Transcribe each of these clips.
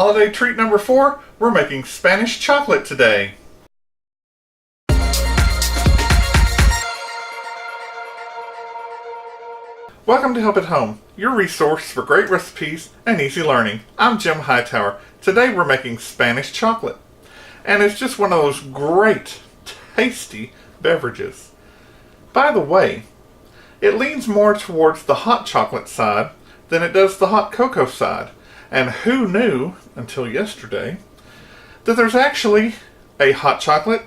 Holiday treat number 4, we're making Spanish chocolate today. Welcome to Help at Home, your resource for great recipes and easy learning. I'm Jim Hightower. Today we're making Spanish chocolate. And it's just one of those great, tasty beverages. By the way, it leans more towards the hot chocolate side than it does the hot cocoa side. And who knew, until yesterday, that there's actually a hot chocolate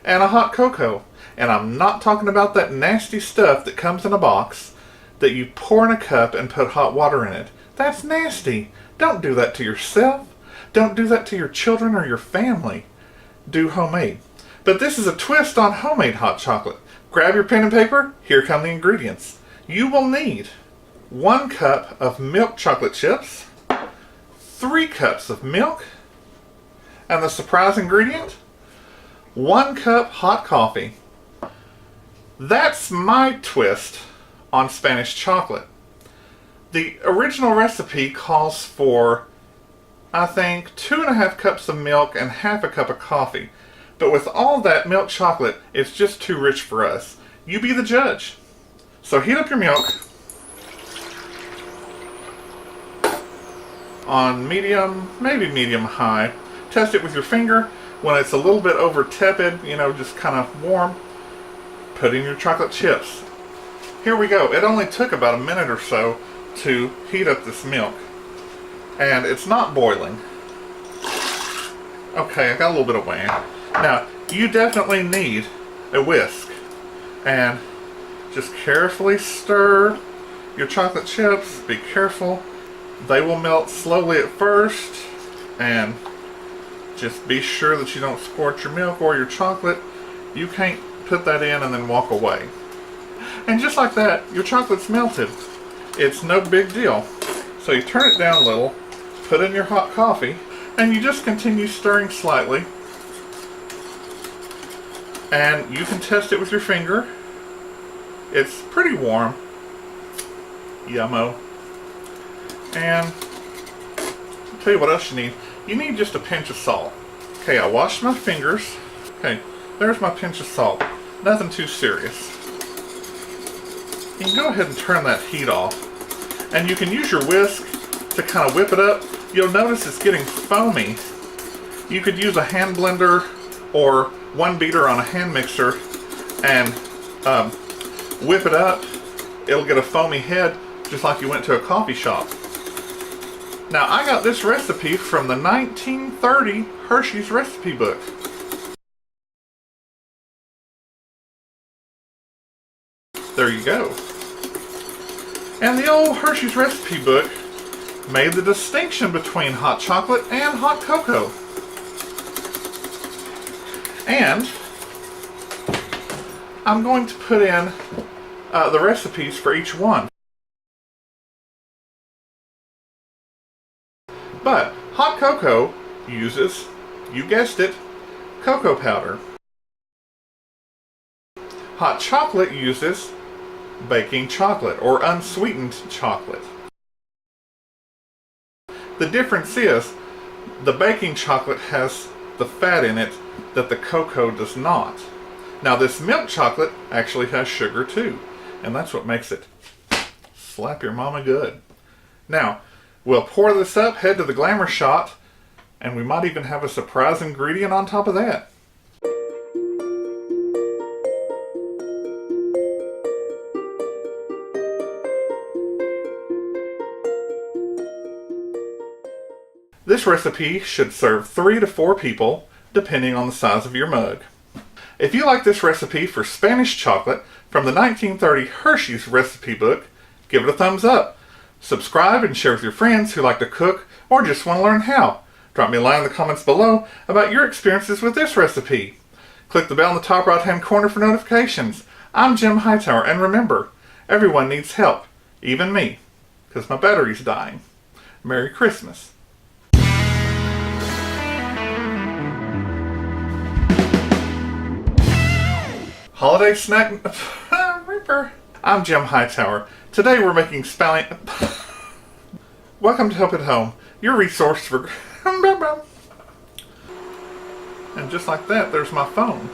and a hot cocoa. And I'm not talking about that nasty stuff that comes in a box that you pour in a cup and put hot water in it. That's nasty. Don't do that to yourself. Don't do that to your children or your family. Do homemade. But this is a twist on homemade hot chocolate. Grab your pen and paper. Here come the ingredients. You will need 1 cup of milk chocolate chips, 3 cups of milk, and the surprise ingredient, 1 cup hot coffee. That's my twist on Spanish chocolate. The original recipe calls for, I think, 2.5 cups of milk and half a cup of coffee. But with all that milk chocolate, it's just too rich for us. You be the judge. So heat up your milk on medium, maybe medium high. Test it with your finger. When it's a little bit over tepid, just kind of warm, put in your chocolate chips. Here we go. It only took about a minute or so to heat up this milk. And it's not boiling. Okay, I got a little bit of whang. Now, you definitely need a whisk. And just carefully stir your chocolate chips. Be careful. They will melt slowly at first. And just be sure that you don't scorch your milk or your chocolate. You can't put that in and then walk away. And just like that, your chocolate's melted. It's no big deal. So you turn it down a little, put in your hot coffee, and you just continue stirring slightly. And you can test it with your finger. It's pretty warm. Yummo. And I'll tell you what else you need. You need just a pinch of salt. Okay, I washed my fingers. Okay, there's my pinch of salt. Nothing too serious. You can go ahead and turn that heat off. And you can use your whisk to kind of whip it up. You'll notice it's getting foamy. You could use a hand blender or one beater on a hand mixer and whip it up. It'll get a foamy head just like you went to a coffee shop. Now, I got this recipe from the 1930 Hershey's recipe book. There you go. And the old Hershey's recipe book made the distinction between hot chocolate and hot cocoa. And I'm going to put in the recipes for each one. But hot cocoa uses, you guessed it, cocoa powder. Hot chocolate uses baking chocolate or unsweetened chocolate. The difference is the baking chocolate has the fat in it that the cocoa does not. Now this milk chocolate actually has sugar too, and that's what makes it slap your mama good. Now, we'll pour this up, head to the glamour shot, and we might even have a surprise ingredient on top of that. This recipe should serve 3 to 4 people, depending on the size of your mug. If you like this recipe for Spanish chocolate from the 1930 Hershey's recipe book, give it a thumbs up. Subscribe and share with your friends who like to cook or just want to learn how. Drop me a line in the comments below about your experiences with this recipe. Click the bell in the top right hand corner for notifications. I'm Jim Hightower, and remember, everyone needs help, even me, because my battery's dying. Merry Christmas. Holiday snack Reaper. I'm Jim Hightower. Today we're making Welcome to Help at Home. your resource for... And just like that, there's my phone.